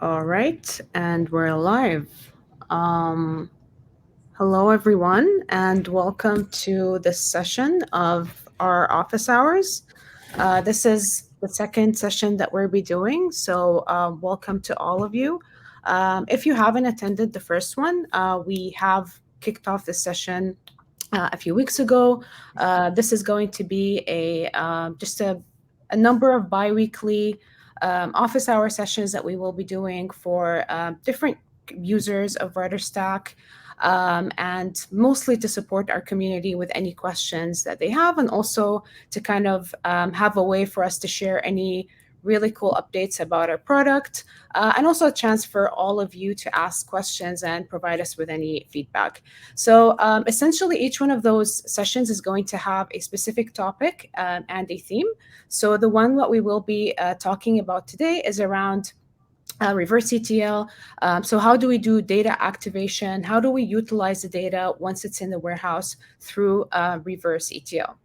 All right, and we're live. Um, Hello, everyone, and welcome to this session of our office hours. This is the second session that we'll be doing, so welcome to all of you. If you haven't attended the first one, we have kicked off this session a few weeks ago. This is going to be just a number of biweekly office hour sessions that we will be doing for different users of RudderStack, and mostly to support our community with any questions that they have, and also to kind of have a way for us to share any really cool updates about our product, and also a chance for all of you to ask questions and provide us with any feedback. So essentially, each one of those sessions is going to have a specific topic and a theme. So the one that we will be talking about today is around reverse ETL. So how do we do data activation? How do we utilize the data once it's in the warehouse through reverse ETL?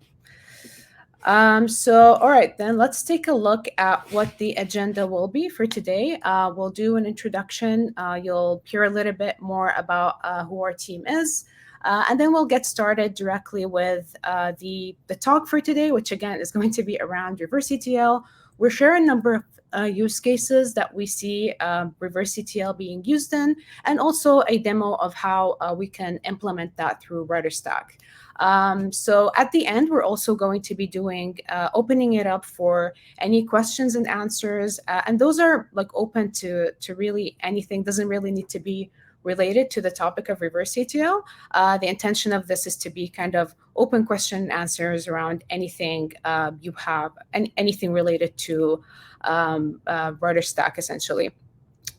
All right, then let's take a look at what the agenda will be for today. We'll do an introduction. You'll hear a little bit more about who our team is. And then we'll get started directly with the talk for today, which again is going to be around reverse ETL. We'll share a number of use cases that we see reverse ETL being used in, and also a demo of how we can implement that through RudderStack. So at the end, we're also going to be doing opening it up for any questions and answers, and those are like open to really anything. Doesn't really need to be related to the topic of reverse ETL. The intention of this is to be kind of open question and answers around anything you have and anything related to RudderStack essentially.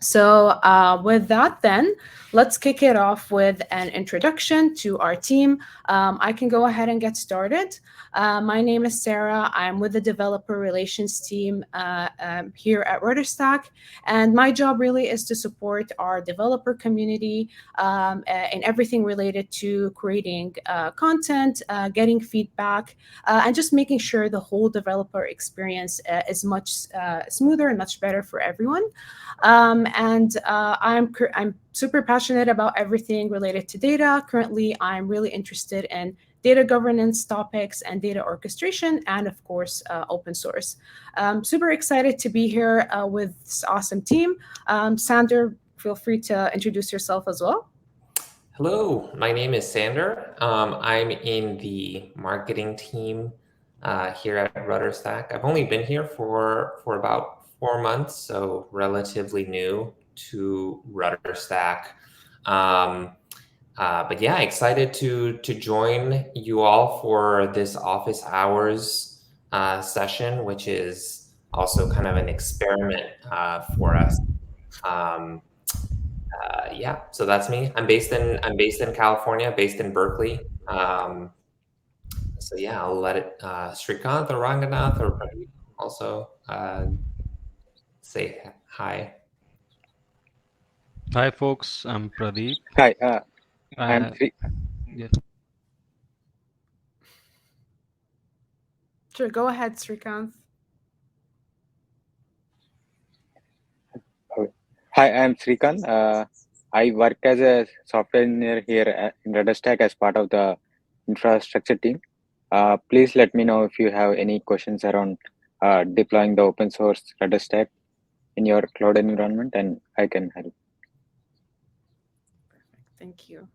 So, with that, then let's kick it off with an introduction to our team. I can go ahead and get started. My name is Sarah. I'm with the developer relations team here at RudderStack, and my job really is to support our developer community in everything related to creating content, getting feedback, and just making sure the whole developer experience is much smoother and much better for everyone. I'm super passionate about everything related to data. Currently, I'm really interested in data governance topics and data orchestration, and of course, open source. Super excited to be here with this awesome team. Sander, feel free to introduce yourself as well. Hello, my name is Sander. I'm in the marketing team here at RudderStack. I've only been here for about 4 months, so relatively new to RudderStack. Um, but yeah, excited to join you all for this office hours session, which is also kind of an experiment for us. Um, yeah, so that's me. I'm based in California, based in Berkeley. So yeah, I'll let it Srikanth or Ranganath or Pradeep also say hi. Hi, folks. I'm Pradeep. Hi, I'm Uh, Sri. yeah. Sure, go ahead, Srikanth. Hi, I'm Srikanth. I work as a software engineer here in RudderStack as part of the infrastructure team. Please let me know if you have any questions around deploying the open source RudderStack in your cloud environment, and I can help. Thank you.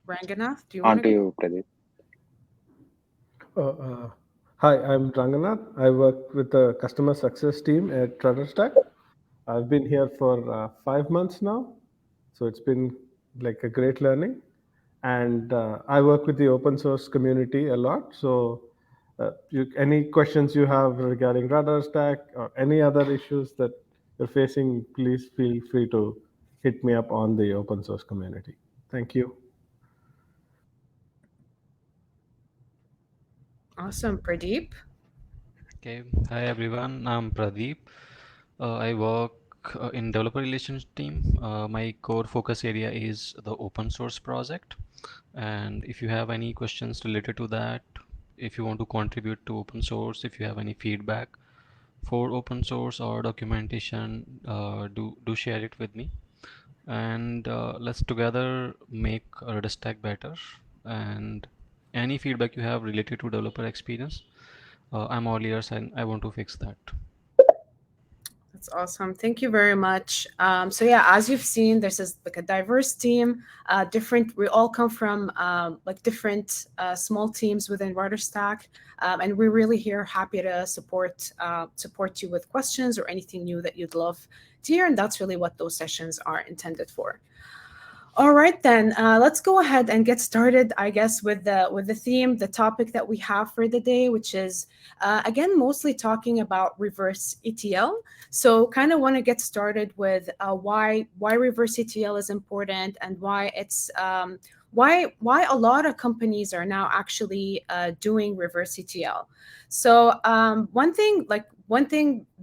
Ranganath, do you On want to to go? you, Pradeep. Oh, hi, I'm Ranganath. I work with the customer success team at RudderStack. I've been here for 5 months now, so it's been like a great learning. And I work with the open source community a lot. So, any questions you have regarding RudderStack or any other issues that you're facing, please feel free to hit me up on the open source community. Thank you. Awesome, Pradeep. Okay. Hi, everyone. I'm Pradeep. I work in developer relations team. My core focus area is the open source project. And if you have any questions related to that, if you want to contribute to open source, if you have any feedback, for open source or documentation, do share it with me, and let's together make RudderStack better. And any feedback you have related to developer experience, I'm all ears and I want to fix that. That's awesome. Thank you very much. So yeah, as you've seen, there's this, like a diverse team. Different. We all come from like different small teams within RudderStack, and we're really here, happy to support you with questions or anything new that you'd love to hear. And that's really what those sessions are intended for. All right, then let's go ahead and get started. I guess with the theme, the topic that we have for the day, which is again mostly talking about reverse ETL. So, kind of want to get started with why reverse ETL is important and why it's why a lot of companies are now actually doing reverse ETL. So, one thing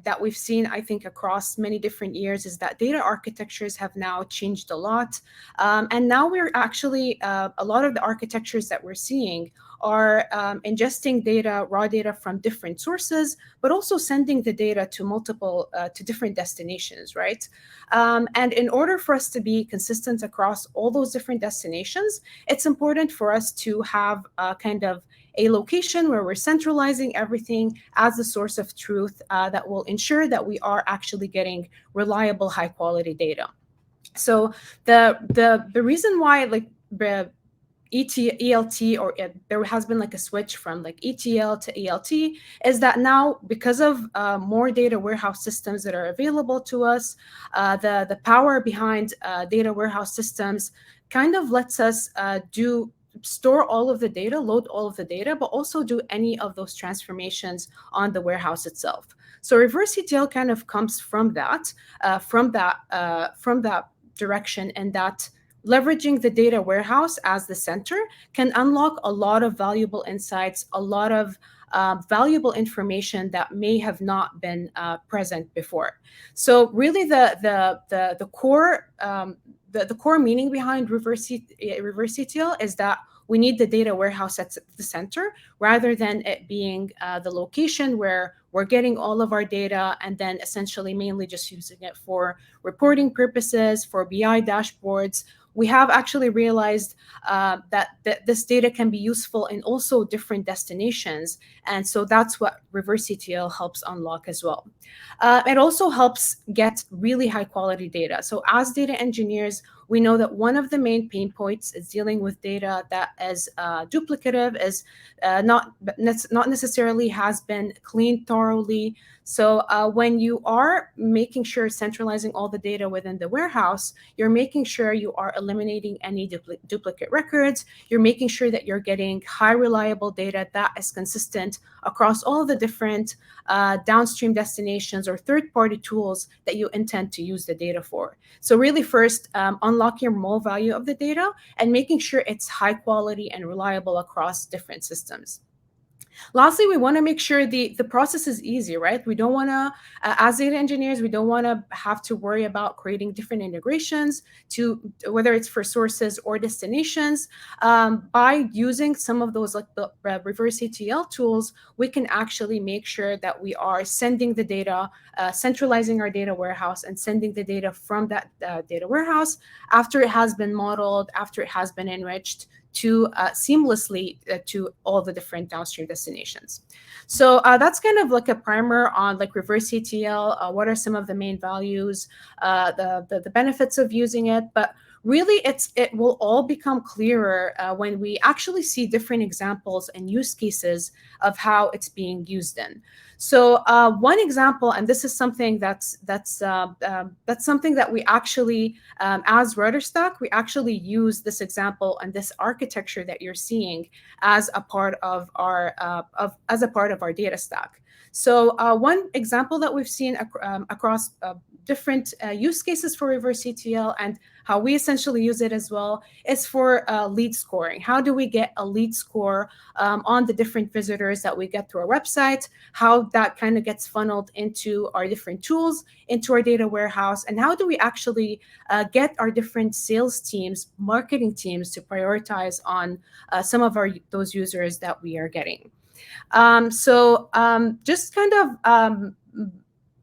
that we've seen, I think, across many different years is that data architectures have now changed a lot. And now we're actually, a lot of the architectures that we're seeing are ingesting data, raw data from different sources, but also sending the data to to different destinations, right? And in order for us to be consistent across all those different destinations, it's important for us to have kind of a location where we're centralizing everything as a source of truth that will ensure that we are actually getting reliable, high quality data. So the reason why like the ELT or there has been like a switch from like ETL to ELT is that now because of more data warehouse systems that are available to us, the power behind data warehouse systems kind of lets us do store all of the data, load all of the data, but also do any of those transformations on the warehouse itself. So reverse ETL kind of comes from that direction, and that leveraging the data warehouse as the center can unlock a lot of valuable insights, a lot of valuable information that may have not been present before. So really, the core the core meaning behind reverse ETL is that we need the data warehouse at the center rather than it being the location where we're getting all of our data and then essentially mainly just using it for reporting purposes, for BI dashboards. We have actually realized that this data can be useful in also different destinations. And so that's what reverse ETL helps unlock as well. It also helps get really high quality data. So as data engineers, we know that one of the main pain points is dealing with data that is duplicative, is not necessarily has been cleaned thoroughly. So when you are making sure centralizing all the data within the warehouse, you're making sure you are eliminating any duplicate records. You're making sure that you're getting high reliable data that is consistent across all of the different downstream destinations or third-party tools that you intend to use the data for. So really first, unlocking more value of the data and making sure it's high quality and reliable across different systems. Lastly, we want to make sure the process is easy, right? We don't want to, as data engineers, we don't want to have to worry about creating different integrations to whether it's for sources or destinations. By using some of those like the reverse ETL tools, we can actually make sure that we are sending the data, centralizing our data warehouse and sending the data from that data warehouse after it has been modeled, after it has been enriched to seamlessly to all the different downstream destinations. So that's kind of like a primer on like reverse ETL. What are some of the main values, the benefits of using it? But really, it will all become clearer when we actually see different examples and use cases of how it's being used in. So one example, and this is something that's something that we actually, as RudderStack, we actually use this example and this architecture that you're seeing as a part of our as a part of our data stack. So one example that we've seen across different use cases for reverse ETL and how we essentially use it as well is for lead scoring. How do we get a lead score on the different visitors that we get through our website? How that kind of gets funneled into our different tools, into our data warehouse, and how do we actually get our different sales teams, marketing teams to prioritize on some of those users that we are getting. Just kind of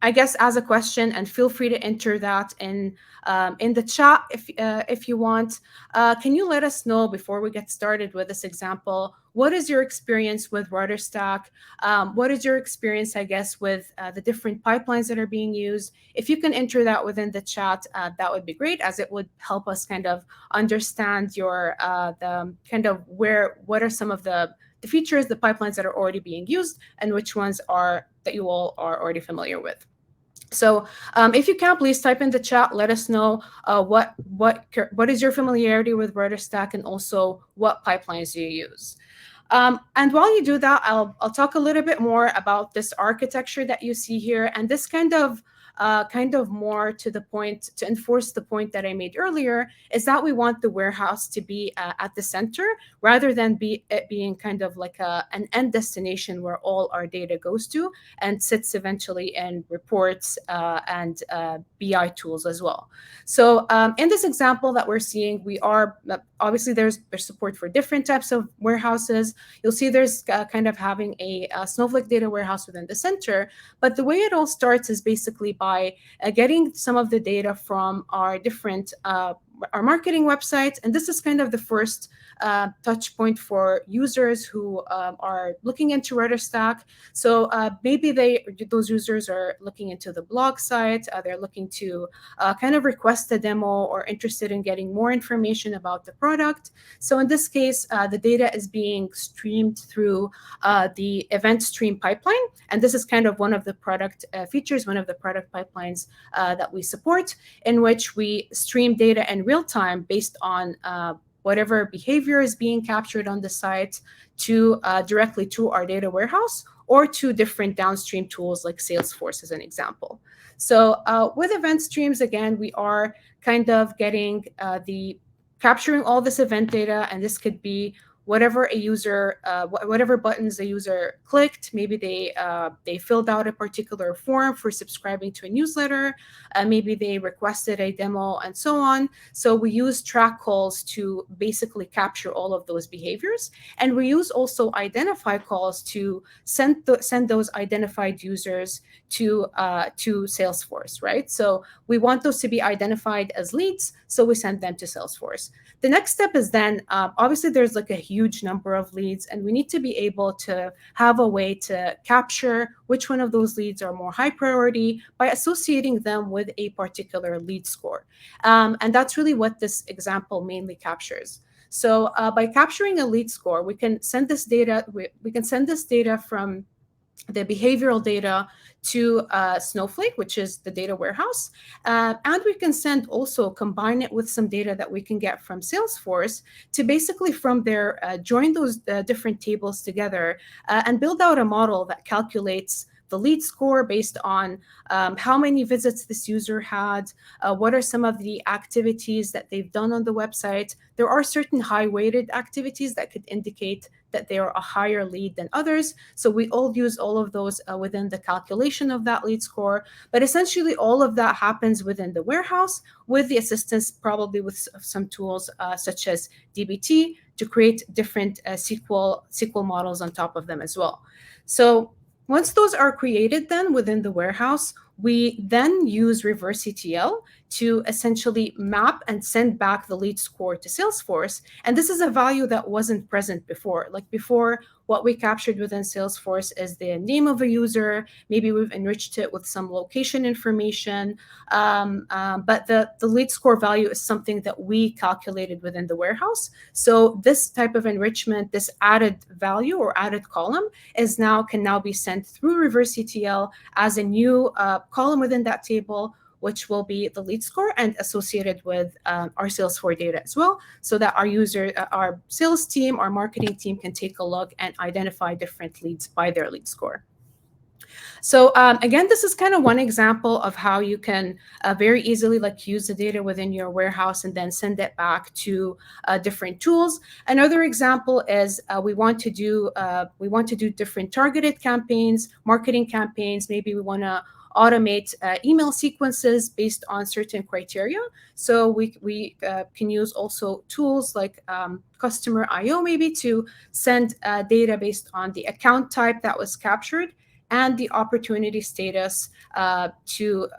I guess as a question, and feel free to enter that in the chat if you want. Can you let us know before we get started with this example? What is your experience with RudderStack? What is your experience, I guess, with the different pipelines that are being used? If you can enter that within the chat, that would be great, as it would help us kind of understand your the kind of what are some of the features, the pipelines that are already being used, and which ones are that you all are already familiar with. So if you can, please type in the chat. Let us know what is your familiarity with RudderStack, and also what pipelines do you use. And while you do that, I'll talk a little bit more about this architecture that you see here, and this kind of more to the point, to enforce the point that I made earlier, is that we want the warehouse to be at the center, rather than it being kind of like an end destination where all our data goes to and sits eventually in reports and BI tools as well. So in this example that we're seeing, we are obviously there's support for different types of warehouses. You'll see there's kind of having a Snowflake data warehouse within the center, but the way it all starts is basically by getting some of the data from our different our marketing websites, and this is kind of the first touch point for users who are looking into RudderStack. So maybe those users are looking into the blog site, they're looking to kind of request a demo, or interested in getting more information about the product. So in this case, the data is being streamed through the event stream pipeline, and this is kind of one of the product features, one of the product pipelines that we support, in which we stream data in real time based on whatever behavior is being captured on the site to directly to our data warehouse, or to different downstream tools like Salesforce as an example. So with event streams, again, we are kind of getting capturing all this event data, and this could be whatever a user, whatever buttons the user clicked. Maybe they filled out a particular form for subscribing to a newsletter. Maybe they requested a demo, and so on. So we use track calls to basically capture all of those behaviors, and we use also identify calls to send those identified users to Salesforce, right? So we want those to be identified as leads, so we send them to Salesforce. The next step is then, obviously there's like a huge number of leads, and we need to be able to have a way to capture which one of those leads are more high priority by associating them with a particular lead score. And that's really what this example mainly captures. So by capturing a lead score, we can send this data, we can send this data from the behavioral data to Snowflake, which is the data warehouse. And we can also combine it with some data that we can get from Salesforce to basically from there join those different tables together and build out a model that calculates the lead score based on how many visits this user had, what are some of the activities that they've done on the website. There are certain high-weighted activities that could indicate that they are a higher lead than others. So we all use all of those within the calculation of that lead score. But essentially, all of that happens within the warehouse with the assistance, probably with some tools such as dbt, to create different SQL models on top of them as well. So once those are created then within the warehouse, we then use Reverse ETL to essentially map and send back the lead score to Salesforce. And this is a value that wasn't present before. Like before, what we captured within Salesforce is the name of a user. Maybe we've enriched it with some location information. But the lead score value is something that we calculated within the warehouse. So this type of enrichment, this added value or added column can now be sent through Reverse ETL as a new column within that table, which will be the lead score and associated with our Salesforce data as well, so that our sales team, our marketing team can take a look and identify different leads by their lead score. So again, this is kind of one example of how you can very easily use the data within your warehouse and then send it back to different tools. Another example is we want to do different targeted campaigns, marketing campaigns. Maybe we want to automate email sequences based on certain criteria. So we can use also tools like Customer IO maybe to send data based on the account type that was captured, and the opportunity status to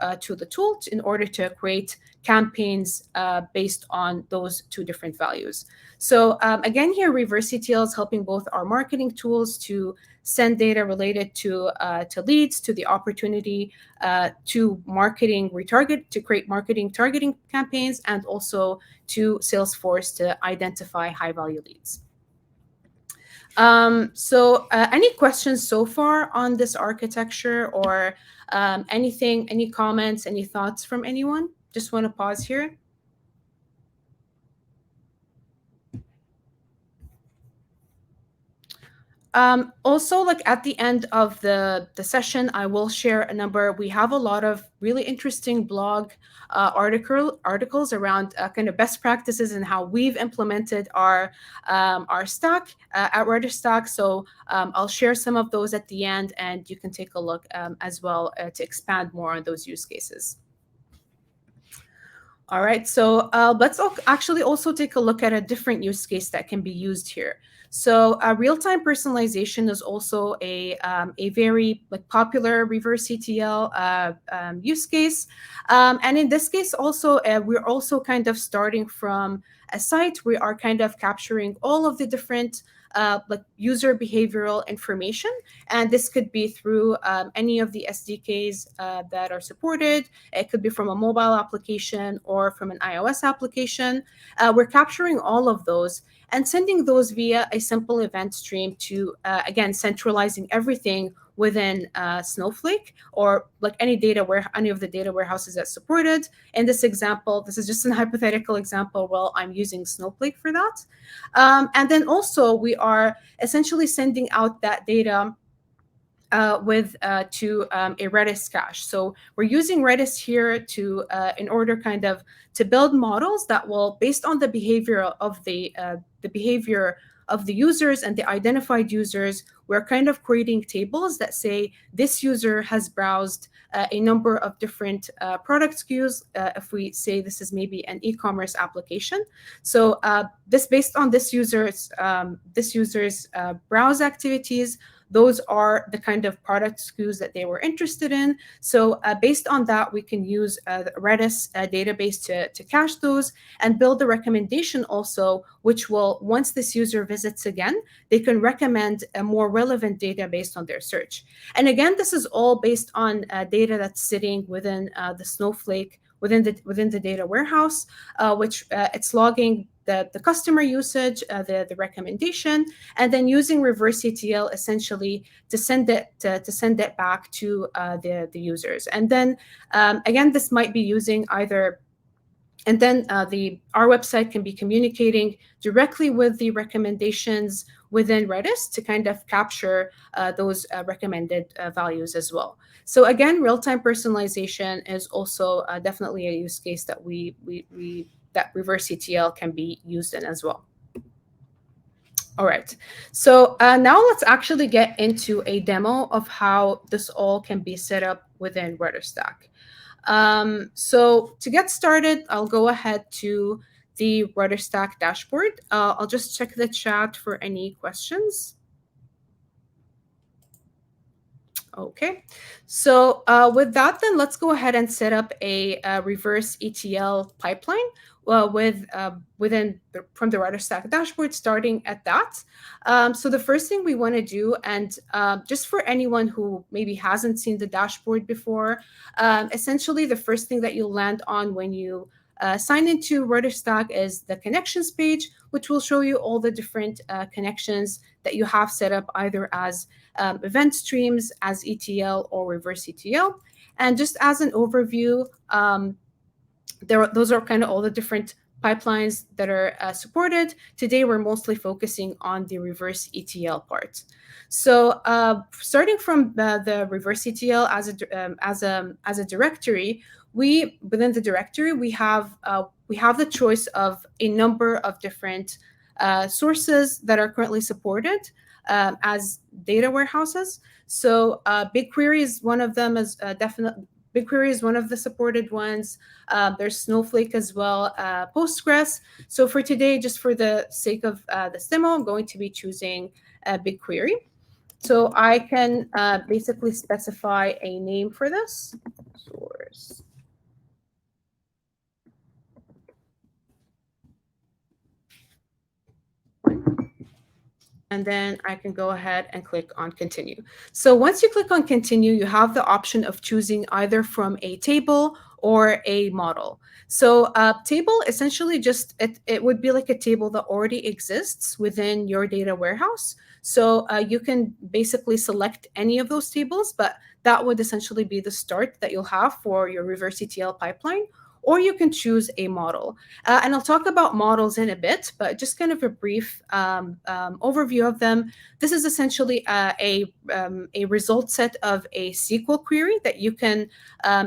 the tool in order to create campaigns based on those two different values. So again, here Reverse ETL is helping both our marketing tools to send data related to leads, to the opportunity, to marketing retarget, to create marketing targeting campaigns, and also to Salesforce to identify high value leads. So any questions so far on this architecture, or anything, any comments, any thoughts from anyone? Just want to pause here. Also, like at the end of the session, I will share a number. We have a lot of really interesting blog articles around kind of best practices and how we've implemented our stack at RudderStack. So I'll share some of those at the end, and you can take a look as well to expand more on those use cases. All right, so let's actually also take a look at a different use case that can be used here. So real-time personalization is also a very popular reverse ETL use case. And in this case also, we're also kind of starting from a site. We are kind of capturing all of the different user behavioral information. And this could be through any of the SDKs that are supported. It could be from a mobile application or from an iOS application. We're capturing all of those and sending those via a simple event stream to, again, centralizing everything within Snowflake, or like any of the data warehouses that's supported. In this example, this is just a hypothetical example. Well, I'm using Snowflake for that. And then also we are essentially sending out that data to a Redis cache. So we're using Redis here to in order kind of to build models that will, based on the behavior of the behavior of the users and the identified users, we're kind of creating tables that say this user has browsed a number of different product SKUs. If we say this is maybe an e-commerce application, so this based on this user's browse activities, those are the kind of product SKUs that they were interested in. So based on that, we can use the Redis database to cache those and build a recommendation also, which will, once this user visits again, they can recommend a more relevant data based on their search. And again, this is all based on data that's sitting within the Snowflake, within the data warehouse, which it's logging the customer usage, the recommendation, and then using reverse ETL essentially to send it back to the users. And then again, this might be using either. And then our website can be communicating directly with the recommendations within Redis to kind of capture those recommended values as well. So again, real-time personalization is also definitely a use case that that reverse ETL can be used in as well. All right, so now let's actually get into a demo of how this all can be set up within RudderStack. So to get started, I'll go ahead to the RudderStack dashboard. I'll just check the chat for any questions. Okay, so with that, then let's go ahead and set up a reverse ETL pipeline from the RudderStack dashboard, starting at that. So the first thing we want to do, and just for anyone who maybe hasn't seen the dashboard before, essentially the first thing that you'll land on when you sign into RudderStack is the connections page, which will show you all the different connections that you have set up either as event streams, as ETL, or reverse ETL. And just as an overview, those are kind of all the different pipelines that are supported. Today, we're mostly focusing on the reverse ETL part. So starting from the reverse ETL as a directory, within the directory we have the choice of a number of different sources that are currently supported as data warehouses. So BigQuery is one of them, as definitely. BigQuery is one of the supported ones. There's Snowflake as well, Postgres. So for today, just for the sake of this demo, I'm going to be choosing BigQuery. So I can basically specify a name for this source. And then I can go ahead and click on continue. So once you click on continue, you have the option of choosing either from a table or a model. So table essentially just, it would be like a table that already exists within your data warehouse. So you can basically select any of those tables, but that would essentially be the start that you'll have for your reverse ETL pipeline, or you can choose a model. And I'll talk about models in a bit, but just kind of a brief overview of them. This is essentially a result set of a SQL query that you can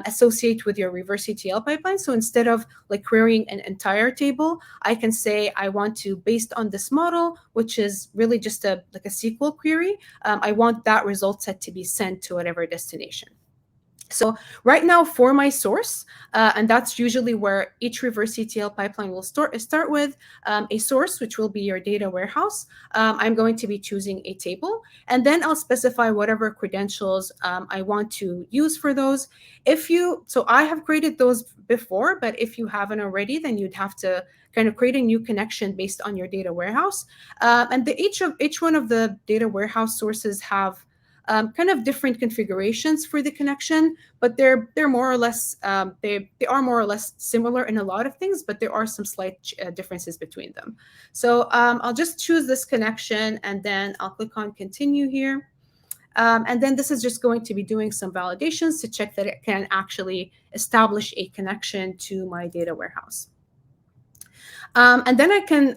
associate with your reverse ETL pipeline. So instead of like querying an entire table, I can say I want to, based on this model, which is really just a like a SQL query, I want that result set to be sent to whatever destination. So right now for my source, and that's usually where each reverse ETL pipeline will start with a source, which will be your data warehouse. I'm going to be choosing a table, and then I'll specify whatever credentials I want to use for those. So I have created those before, but if you haven't already, then you'd have to kind of create a new connection based on your data warehouse. And each one of the data warehouse sources have kind of different configurations for the connection, but they're more or less they are more or less similar in a lot of things, but there are some slight differences between them. So I'll just choose this connection, and then I'll click on continue here. And then this is just going to be doing some validations to check that it can actually establish a connection to my data warehouse. And then I can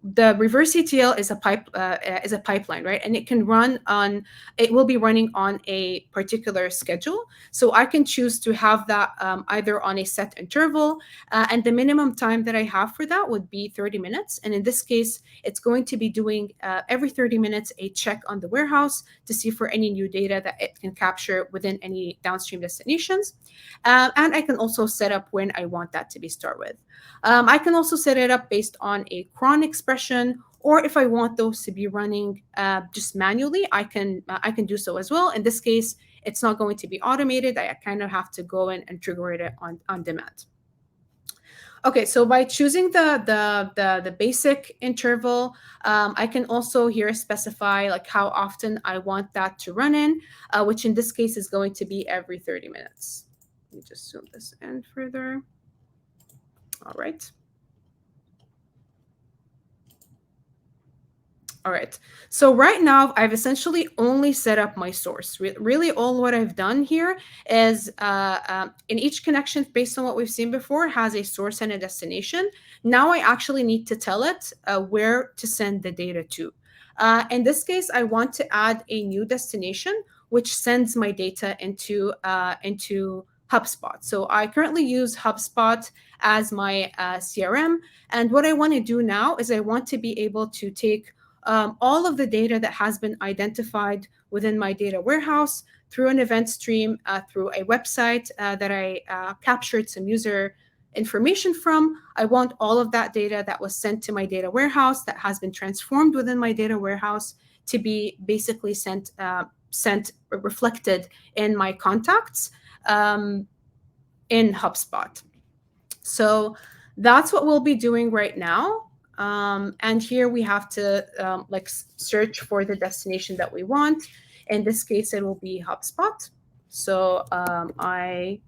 the reverse ETL is a pipeline, right? And it can run on, it will be running on a particular schedule. So I can choose to have that either on a set interval, and the minimum time that I have for that would be 30 minutes. And in this case, it's going to be doing every 30 minutes a check on the warehouse to see for any new data that it can capture within any downstream destinations. And I can also set up when I want that to be start with. I can also set it up based on a cron expression, or if I want those to be running just manually, I can do so as well. In this case, it's not going to be automated. I kind of have to go in and trigger it on demand. Okay, so by choosing the basic interval, I can also here specify like how often I want that to run in, which in this case is going to be every 30 minutes. Let me just zoom this in further. All right. All right. So right now, I've essentially only set up my source. Really, all what I've done here is in each connection, based on what we've seen before, has a source and a destination. Now I actually need to tell it where to send the data to. In this case, I want to add a new destination, which sends my data into HubSpot. So I currently use HubSpot as my CRM. And what I want to do now is I want to be able to take all of the data that has been identified within my data warehouse through an event stream, through a website that I captured some user information from. I want all of that data that was sent to my data warehouse that has been transformed within my data warehouse to be basically reflected in my contacts in HubSpot. So that's what we'll be doing right now. And here we have to like search for the destination that we want. In this case, it will be HubSpot. So I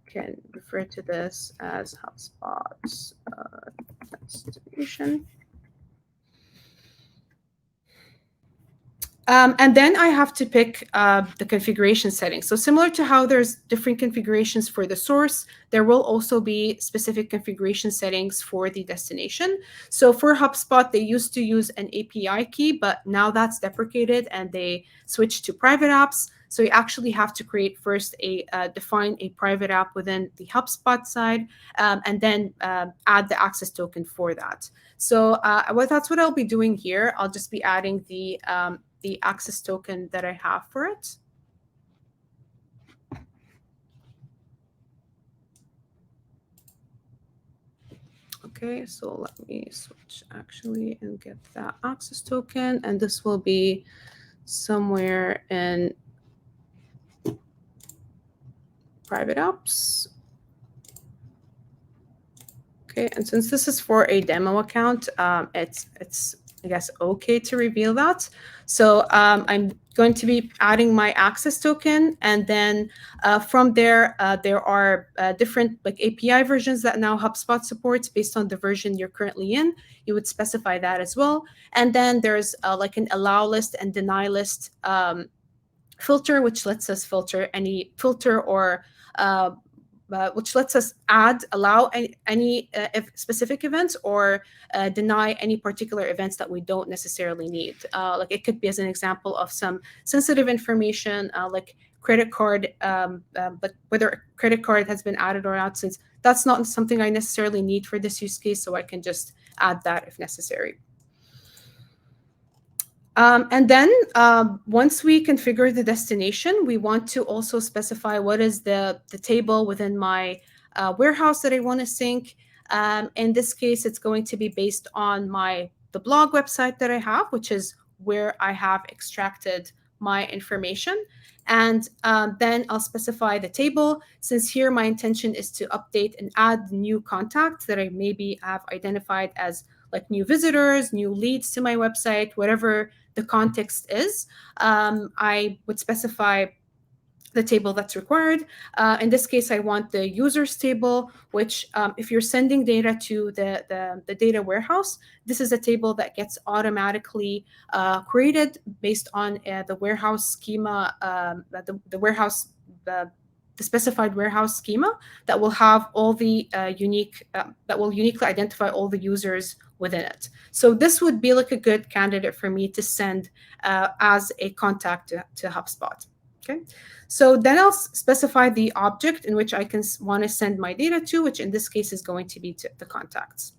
can refer to this as HubSpot's destination. And then I have to pick the configuration settings. So similar to how there's different configurations for the source, there will also be specific configuration settings for the destination. So for HubSpot, they used to use an API key, but now that's deprecated and they switched to private apps. So you actually have to create first define a private app within the HubSpot side, and then add the access token for that. So that's what I'll be doing here. I'll just be adding the access token that I have for it. Okay, so let me switch actually and get that access token, and this will be somewhere in private apps. Okay, and since this is for a demo account, it's I guess okay to reveal that. So I'm going to be adding my access token, and then from there there are different like API versions that now HubSpot supports based on the version you're currently in. You would specify that as well, and then there's like an allow list and deny list filter, which lets us filter or which lets us allow any specific events or deny any particular events that we don't necessarily need. Like it could be as an example of some sensitive information, like credit card, but whether a credit card has been added or not, since that's not something I necessarily need for this use case, so I can just add that if necessary. And then once we configure the destination, we want to also specify what is the table within my warehouse that I want to sync. In this case, it's going to be based on the blog website that I have, which is where I have extracted my information. And then I'll specify the table, since here my intention is to update and add new contacts that I maybe have identified as like new visitors, new leads to my website, whatever the context is. I would specify the table that's required. In this case, I want the users table, which if you're sending data to the data warehouse, this is a table that gets automatically created based on the warehouse schema, the warehouse, the specified warehouse schema that will have all the that will uniquely identify all the users within it. So this would be like a good candidate for me to send as a contact to HubSpot. Okay, so then I'll specify the object in which I can want to send my data to, which in this case is going to be to the contacts.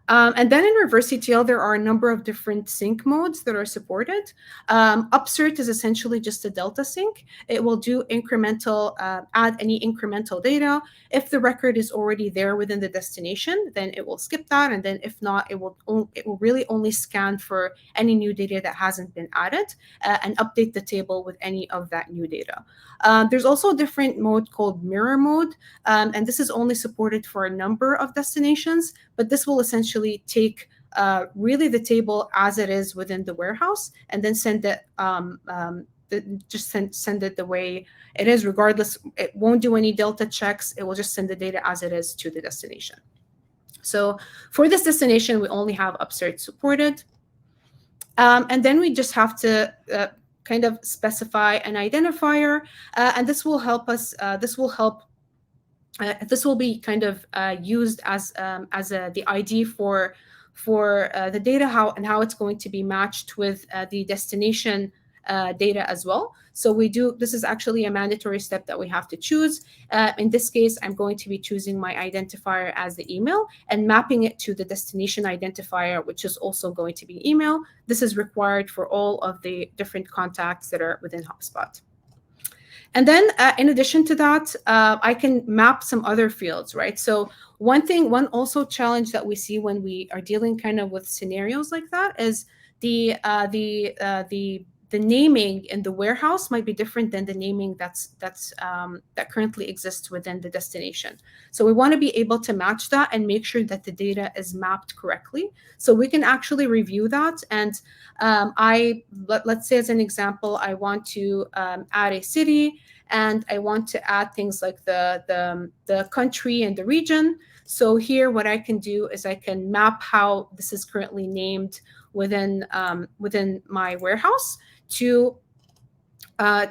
And then in Reverse ETL, there are a number of different sync modes that are supported. Upsert is essentially just a delta sync. It will do incremental, add any incremental data. If the record is already there within the destination, then it will skip that. And then if not, it will really only scan for any new data that hasn't been added and update the table with any of that new data. There's also a different mode called mirror mode. And this is only supported for a number of destinations, but this will essentially take really the table as it is within the warehouse and then send it just send it the way it is, regardless. It won't do any delta checks. It will just send the data as it is to the destination. So for this destination, we only have upsert supported. And then we just have to kind of specify an identifier, and this will help us. This will be kind of used as the ID for the data, how it's going to be matched with the destination data as well. So this is actually a mandatory step that we have to choose. In this case, I'm going to be choosing my identifier as the email and mapping it to the destination identifier, which is also going to be email. This is required for all of the different contacts that are within HubSpot. And then in addition to that, I can map some other fields, right? So one also challenge that we see when we are dealing kind of with scenarios like that is the naming in the warehouse might be different than the naming that currently exists within the destination. So we want to be able to match that and make sure that the data is mapped correctly. So we can actually review that. And let's say as an example, I want to add a city, and I want to add things like the country and the region. So here, what I can do is I can map how this is currently named within my warehouse to how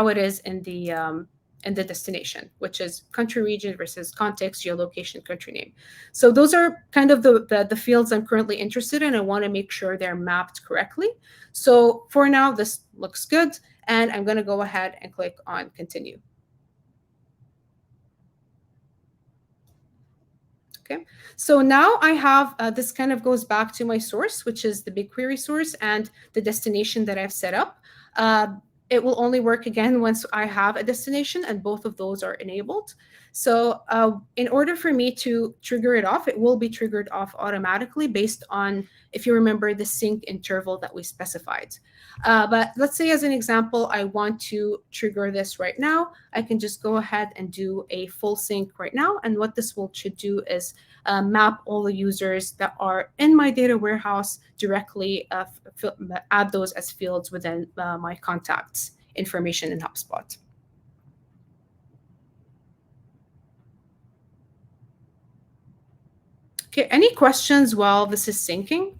it is in the destination, which is country, region versus context, geolocation, country name. So those are kind of the fields I'm currently interested in. I want to make sure they're mapped correctly. So for now, this looks good, and I'm going to go ahead and click on continue. Okay, so now I have, this kind of goes back to my source, which is the BigQuery source and the destination that I've set up. it will only work again once I have a destination and both of those are enabled. So in order for me to trigger it off, it will be triggered off automatically based on, if you remember, the sync interval that we specified. But let's say, as an example, I want to trigger this right now. I can just go ahead and do a full sync right now. And what this should do is map all the users that are in my data warehouse directly, add those as fields within my contacts information in HubSpot. Okay, any questions while this is syncing?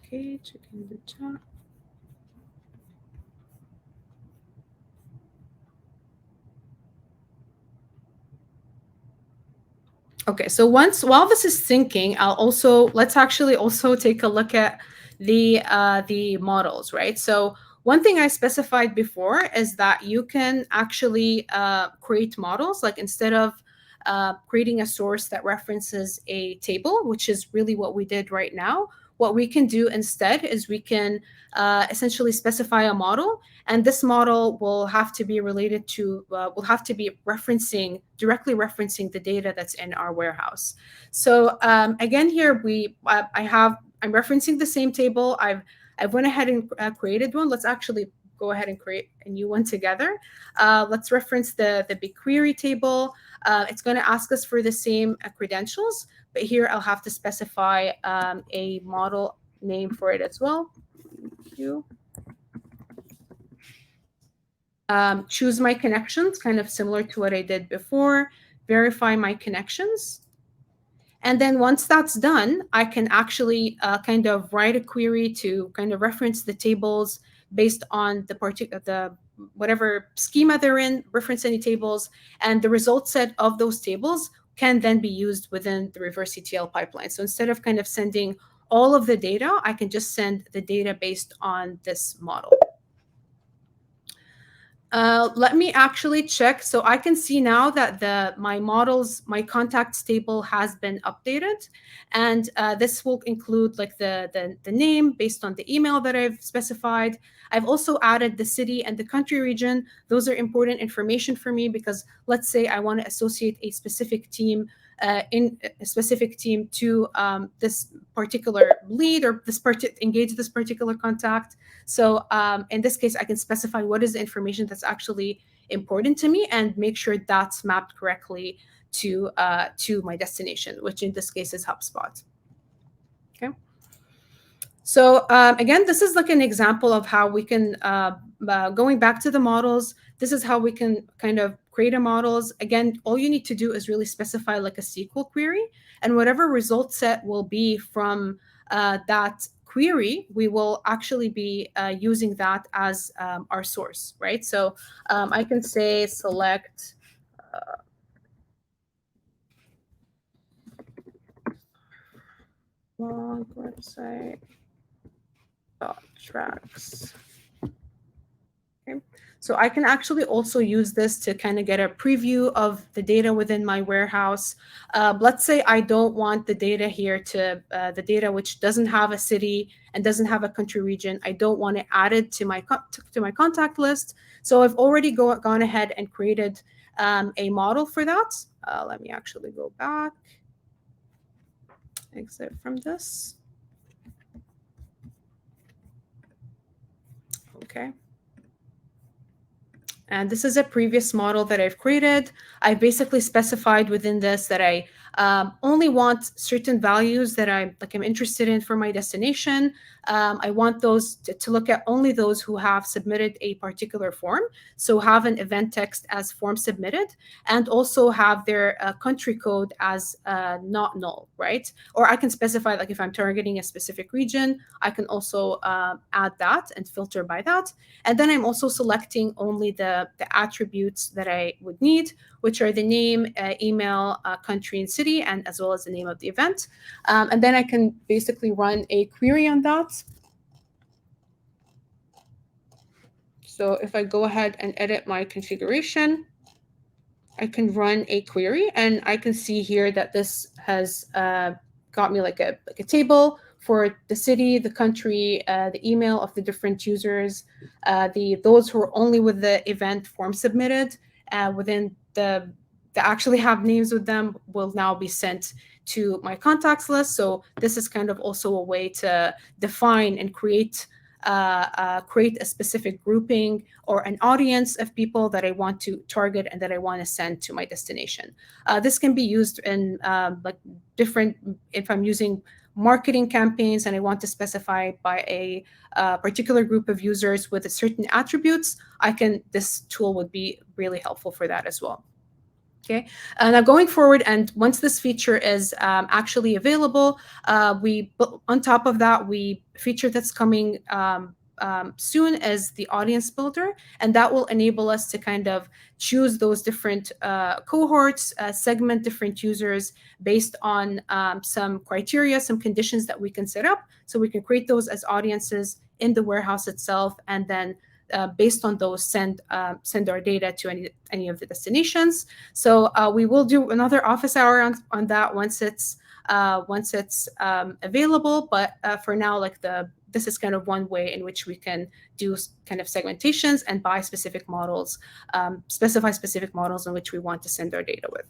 Okay, checking the chat. Okay, so while this is syncing, let's actually also take a look at the models, right? So one thing I specified before is that you can actually create models, like instead of creating a source that references a table, which is really what we did right now. What we can do instead is we can essentially specify a model, and this model will have to be related to, will have to be directly referencing the data that's in our warehouse. So again, here I'm referencing the same table. I've went ahead and created one. Let's actually go ahead and create a new one together. Let's reference the BigQuery table. It's going to ask us for the same credentials, but here I'll have to specify a model name for it as well. Thank you. Choose my connections, kind of similar to what I did before. Verify my connections. And then once that's done, I can actually kind of write a query to kind of reference the tables based on the whatever schema they're in, reference any tables, and the result set of those tables can then be used within the reverse ETL pipeline. So instead of kind of sending all of the data, I can just send the data based on this model. Let me actually check. So I can see now that my contacts table has been updated, and this will include like the name based on the email that I've specified. I've also added the city and the country region. Those are important information for me because let's say I want to associate a specific team to this particular lead or engage this particular contact. So in this case, I can specify what is the information that's actually important to me and make sure that's mapped correctly to my destination, which in this case is HubSpot. Okay. So again, this is like an example of how we can, going back to the models, this is how we can kind of create a models. Again, all you need to do is really specify like a SQL query, and whatever result set will be from that query, we will actually be using that as our source, right? So I can say select blog website tracks. Okay. So I can actually also use this to kind of get a preview of the data within my warehouse. Let's say I don't want the data here to the data which doesn't have a city and doesn't have a country region. I don't want it added to my contact list. So I've already gone ahead and created a model for that. Let me actually go back, exit from this. Okay. And this is a previous model that I've created. I basically specified within this that I only want certain values that I'm interested in for my destination. I want those to look at only those who have submitted a particular form. So have an event text as form submitted, and also have their country code as not null, right? Or I can specify, like if I'm targeting a specific region, I can also add that and filter by that. And then I'm also selecting only the attributes that I would need, which are the name, email, country, and city, and as well as the name of the event. And then I can basically run a query on that. So if I go ahead and edit my configuration, I can run a query, and I can see here that this has got me like a table for the city, the country, the email of the different users, the those who are only with the event form submitted within the actually have names with them will now be sent to my contacts list. So this is kind of also a way to define and create a specific grouping or an audience of people that I want to target and that I want to send to my destination. This can be used in like different, if I'm using marketing campaigns and I want to specify by a particular group of users with a certain attributes, this tool would be really helpful for that as well. Okay, now going forward, and once this feature is actually available, on top of that, feature that's coming soon is the audience builder, and that will enable us to kind of choose those different cohorts, segment different users based on some criteria, some conditions that we can set up. So we can create those as audiences in the warehouse itself, and then based on those, send our data to any of the destinations. So we will do another office hour on that once it's available. But for now, this is kind of one way in which we can do kind of segmentations and buy specific models, specify specific models in which we want to send our data with.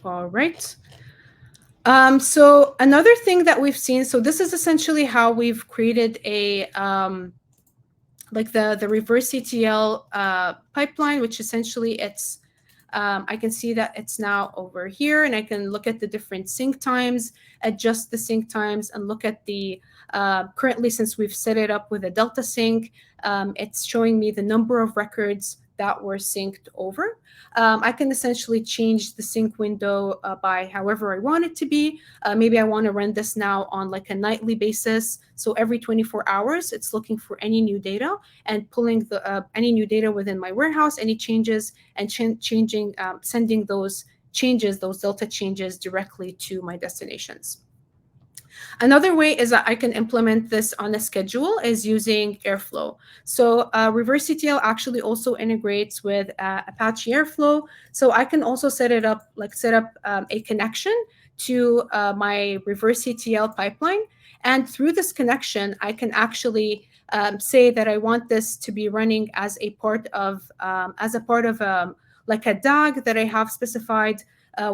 All right. So another thing that we've seen, so this is essentially how we've created a like the reverse ETL pipeline, which essentially it's I can see that it's now over here, and I can look at the different sync times, adjust the sync times, and look at the currently, since we've set it up with a Delta sync, it's showing me the number of records that were synced over. I can essentially change the sync window by however I want it to be. Maybe I want to run this now on like a nightly basis. So every 24 hours, it's looking for any new data and pulling any new data within my warehouse, any changes, and sending those changes, those Delta changes, directly to my destinations. Another way is that I can implement this on a schedule is using Airflow. So Reverse ETL actually also integrates with Apache Airflow. So I can also set up a connection to my Reverse ETL pipeline. And through this connection, I can actually say that I want this to be running as a part of like a DAG that I have specified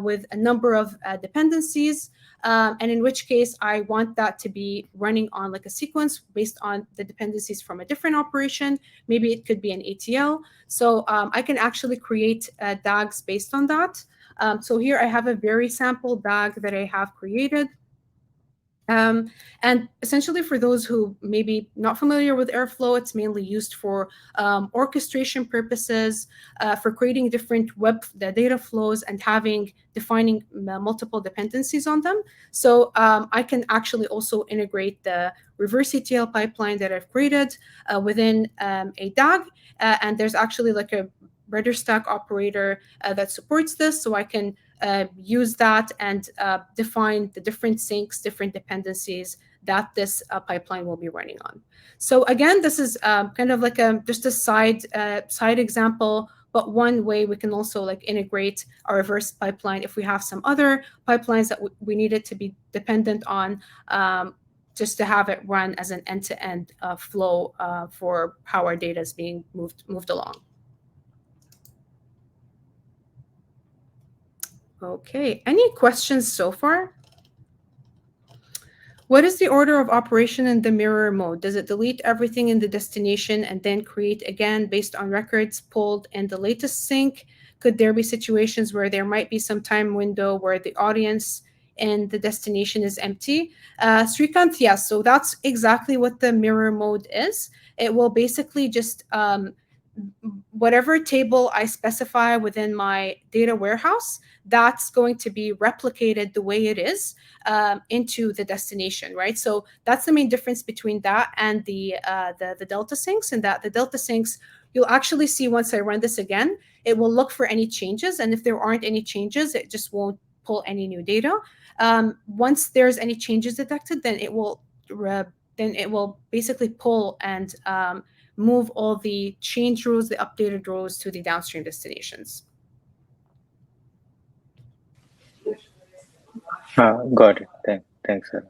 with a number of dependencies. And in which case, I want that to be running on like a sequence based on the dependencies from a different operation. Maybe it could be an ATL. So I can actually create DAGs based on that. So here I have a very sample DAG that I have created. And essentially, for those who may be not familiar with Airflow, it's mainly used for orchestration purposes, for creating different data flows and defining multiple dependencies on them. So I can actually also integrate the reverse ETL pipeline that I've created within a DAG. And there's actually like a RudderStack operator that supports this. So I can use that and define the different syncs, different dependencies that this pipeline will be running on. So again, this is kind of like just a side example, but one way we can also like integrate our reverse pipeline if we have some other pipelines that we need it to be dependent on, just to have it run as an end-to-end flow for how our data is being moved along. Okay, any questions so far? What is the order of operation in the mirror mode? Does it delete everything in the destination and then create again based on records pulled in the latest sync? Could there be situations where there might be some time window where the audience and the destination is empty? Srikanth, yes. So that's exactly what the mirror mode is. It will basically just whatever table I specify within my data warehouse, that's going to be replicated the way it is into the destination, right? So that's the main difference between that and the Delta syncs, and that the Delta syncs, you'll actually see once I run this again, it will look for any changes, and if there aren't any changes, it just won't pull any new data. Once there's any changes detected, then it will basically pull and move all the change rows, the updated rows to the downstream destinations. Got it. Thanks, sir.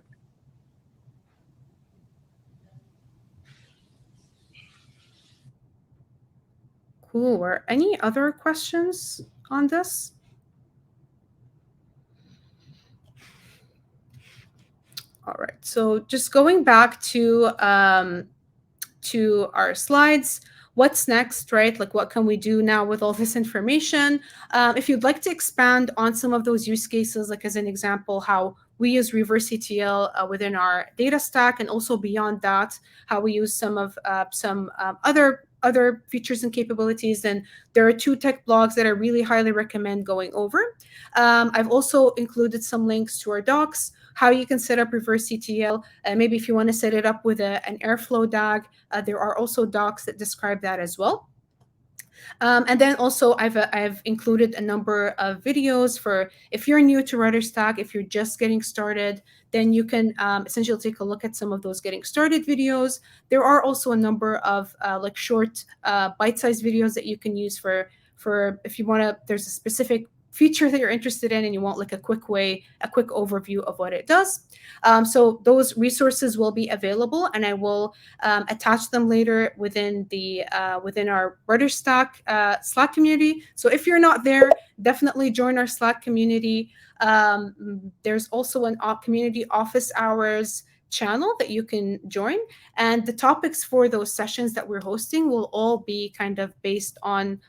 Cool. Or any other questions on this? All right. So just going back to our slides. What's next, right? Like, what can we do now with all this information? If you'd like to expand on some of those use cases, like as an example, how we use reverse ETL within our data stack, and also beyond that, how we use some other features and capabilities, then there are 2 tech blogs that I really highly recommend going over. I've also included some links to our docs, how you can set up reverse ETL. Maybe if you want to set it up with an Airflow DAG, there are also docs that describe that as well. And then also I've included a number of videos for if you're new to RudderStack, if you're just getting started, then you can essentially take a look at some of those getting started videos. There are also a number of like short bite-sized videos that you can use for if you want to, there's a specific feature that you're interested in and you want like a quick overview of what it does. So those resources will be available, and I will attach them later within our RudderStack Slack community. So if you're not there, definitely join our Slack community. There's also an community office hours channel that you can join, and the topics for those sessions that we're hosting will all be kind of based on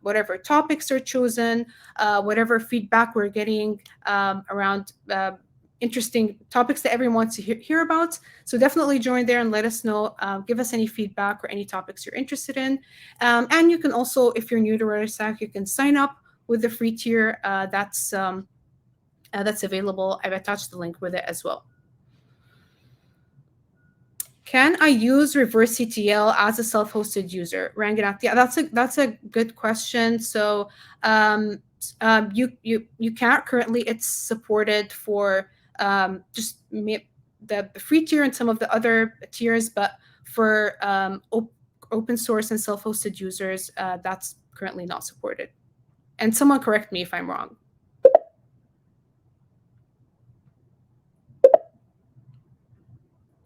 whatever topics are chosen, whatever feedback we're getting around interesting topics that everyone wants to hear about. So definitely join there and let us know, give us any feedback or any topics you're interested in. And you can also, if you're new to RudderStack, you can sign up with the free tier that's available. I've attached the link with it as well. Can I use reverse ETL as a self-hosted user? Ranganat, yeah, that's a good question. So you can't currently. It's supported for just the free tier and some of the other tiers, but for open source and self-hosted users, that's currently not supported. And someone correct me if I'm wrong.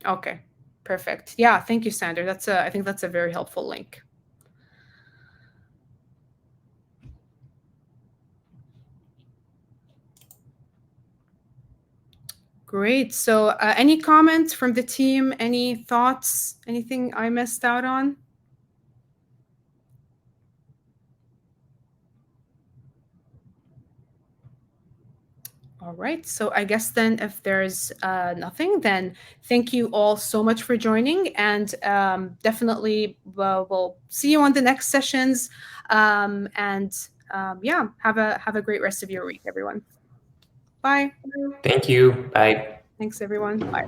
Okay. Perfect. Yeah, thank you, Sander. I think that's a very helpful link. Great. So any comments from the team? Any thoughts? Anything I missed out on? All right. So I guess then if there's nothing, then thank you all so much for joining, and definitely we'll see you on the next sessions. Yeah, have a great rest of your week, everyone. Bye. Thank you. Bye. Thanks, everyone. Bye.